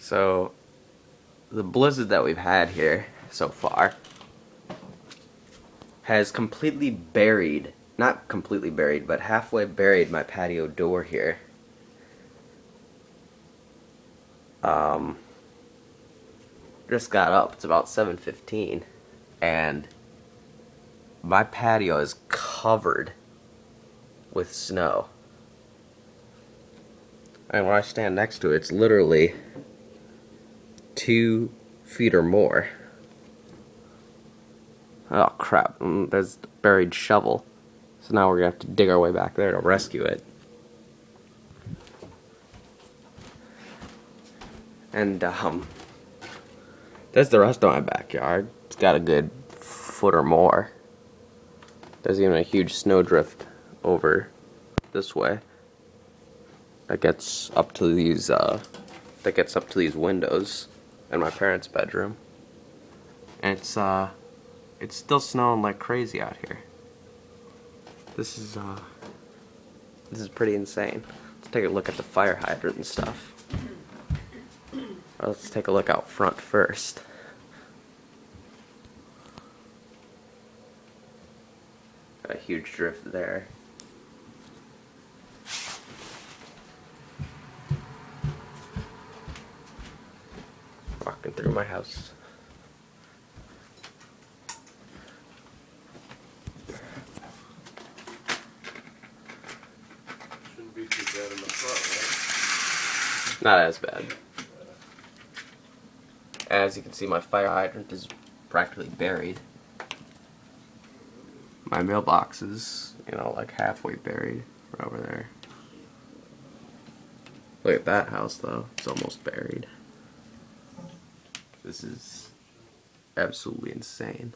So, the blizzard that we've had here so far has completely buried, not completely buried, but halfway buried my patio door here. Just got up, it's about 7:15, and my patio is covered with snow. And when I stand next to it, it's literally 2 feet or more. Oh crap, there's a buried shovel. So now we're gonna have to dig our way back there to rescue it. And, there's the rest of my backyard. It's got a good foot or more. There's even a huge snowdrift over this way that gets up to these windows in my parents' bedroom. And it's still snowing like crazy out here. This is pretty insane. Let's take a look at the fire hydrant and stuff. Or let's take a look out front first. Got a huge drift there. Walking through my house. Shouldn't be too bad in the front, right? Not as bad. As you can see, my fire hydrant is practically buried. My mailbox is, like halfway buried right over there. Look at that house, though. It's almost buried. This is absolutely insane.